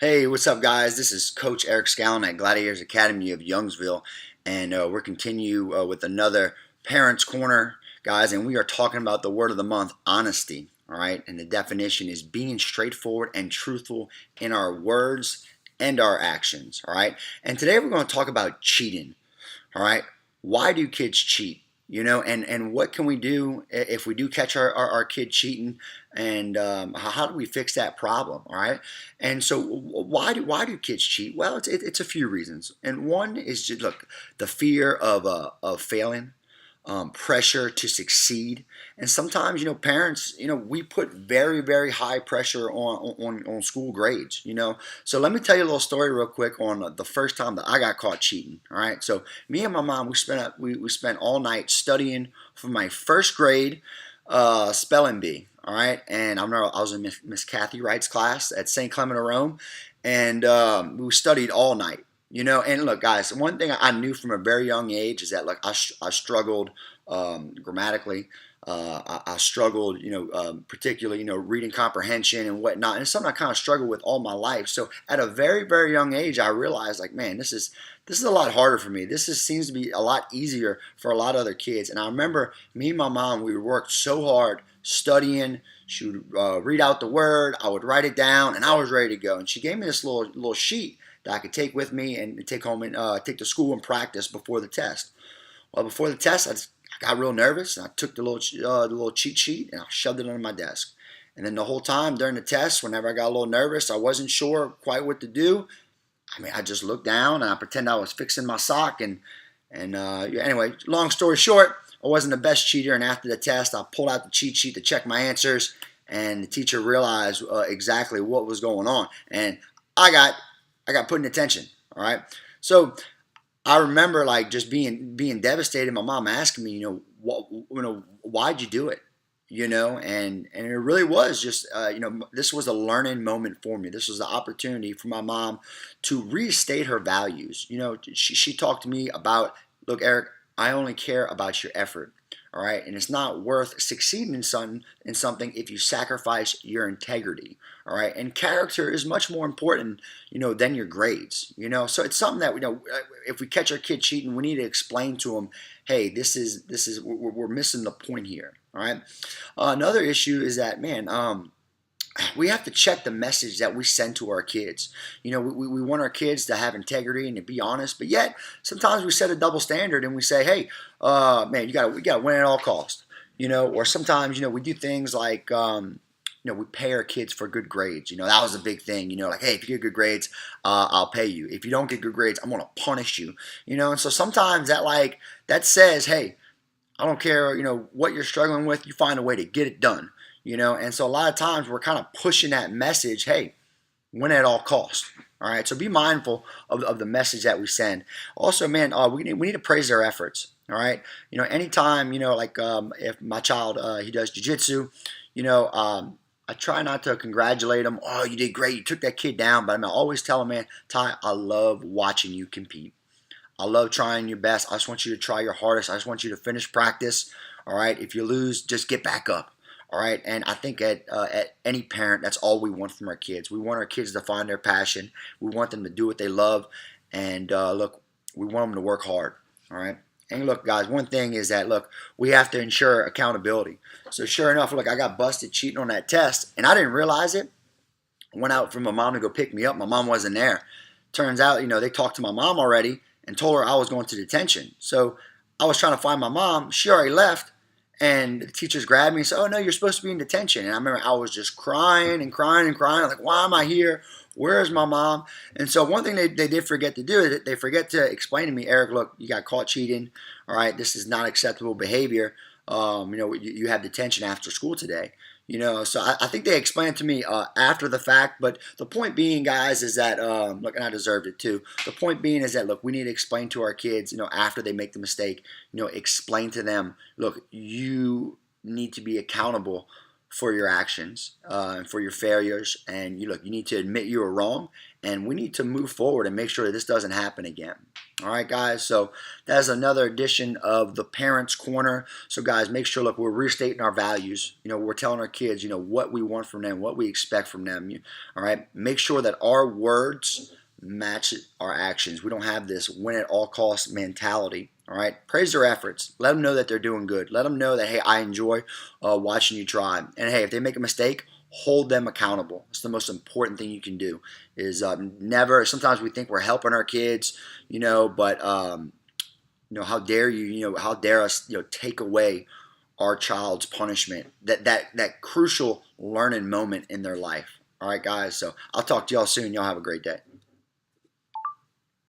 Hey, what's up, guys? This is Coach Eric Scallon at Gladiators Academy of Youngsville, and we're continue with another Parents Corner, guys. And we are talking about the word of the month, honesty. All right, and the definition is being straightforward and truthful in our words and our actions. All right, and today we're going to talk about cheating. All right. Why do kids cheat? And what can we do if we do catch our kid cheating? And how do we fix that problem? All right. And so why do kids cheat? Well, it's a few reasons. And one is just look, the fear of failing, pressure to succeed. And sometimes, parents, we put very, very high pressure on school grades, So let me tell you a little story real quick on the first time that I got caught cheating. All right. So me and my mom, we spent all night studying for my first grade spelling bee. All right. And I remember I was in Miss Kathy Wright's class at St. Clement of Rome. And we studied all night. And look, guys, one thing I knew from a very young age is that, look, I struggled grammatically. I struggled, particularly, reading comprehension and whatnot. And it's something I kind of struggled with all my life. So at a very, very young age, I realized, like, man, this is a lot harder for me. Seems to be a lot easier for a lot of other kids. And I remember me and my mom, we worked so hard studying. She would read out the word. I would write it down, and I was ready to go. And she gave me this little sheet that I could take with me and take home and take to school and practice before the test. Well, before the test, I got real nervous, and I took the little cheat sheet and I shoved it under my desk. And then the whole time during the test, whenever I got a little nervous, I wasn't sure quite what to do. I mean, I just looked down and I pretended I was fixing my sock. Anyway, long story short, I wasn't the best cheater. And after the test, I pulled out the cheat sheet to check my answers, and the teacher realized exactly what was going on, and I got put in detention. All right, so I remember like just being devastated. My mom asking me, why'd you do it? And it really was just, this was a learning moment for me. This was the opportunity for my mom to restate her values. She talked to me about, look, Eric, I only care about your effort. All right, and it's not worth succeeding in something if you sacrifice your integrity. All right, and character is much more important, than your grades. So it's something that if we catch our kid cheating, we need to explain to them, hey, this is we're missing the point here. All right. Another issue is that, man, we have to check the message that we send to our kids. We want our kids to have integrity and to be honest, but yet sometimes we set a double standard and we say, hey, man, we gotta win at all costs. Or sometimes, we do things like, we pay our kids for good grades. That was a big thing. Like, hey, if you get good grades, I'll pay you. If you don't get good grades, I'm gonna punish you. And so sometimes that says, hey, I don't care, what you're struggling with, you find a way to get it done. And so a lot of times we're kind of pushing that message, hey, win at all costs. All right, so be mindful of the message that we send. Also, man, we need to praise their efforts. All right, anytime, if my child he does jujitsu, I try not to congratulate him. Oh, you did great, you took that kid down. But I always tell him, man, Ty, I love watching you compete. I love trying your best. I just want you to try your hardest. I just want you to finish practice. All right. If you lose, just get back up. All right. And I think at any parent, that's all we want from our kids. We want our kids to find their passion. We want them to do what they love. And look, we want them to work hard. All right. And look, guys, one thing is that, look, we have to ensure accountability. So sure enough, look, I got busted cheating on that test, and I didn't realize it. I went out for my mom to go pick me up. My mom wasn't there. Turns out, they talked to my mom already and told her I was going to detention. So I was trying to find my mom. She already left. And the teachers grabbed me and said, oh, no, you're supposed to be in detention. And I remember I was just crying and crying and crying. I'm like, why am I here? Where is my mom? And so one thing they did forget to do is they forget to explain to me, Eric, look, you got caught cheating. All right, this is not acceptable behavior. You have detention after school today. So I think they explained it to me after the fact. But the point being, guys, is that, look, and I deserved it too. The point being is that, look, we need to explain to our kids, after they make the mistake, explain to them, look, you need to be accountable for your actions and for your failures. And you need to admit you were wrong. And we need to move forward and make sure that this doesn't happen again. All right, guys, so that's another edition of the Parents Corner. So, guys, make sure, look, we're restating our values. We're telling our kids, what we want from them, what we expect from them. All right, make sure that our words match our actions. We don't have this win at all costs mentality. All right, praise their efforts. Let them know that they're doing good. Let them know that, hey, I enjoy watching you try. And hey, if they make a mistake, hold them accountable. It's the most important thing you can do. Is never. Sometimes we think we're helping our kids, but how dare you, how dare us, take away our child's punishment, that crucial learning moment in their life. All right, guys. So I'll talk to y'all soon. Y'all have a great day.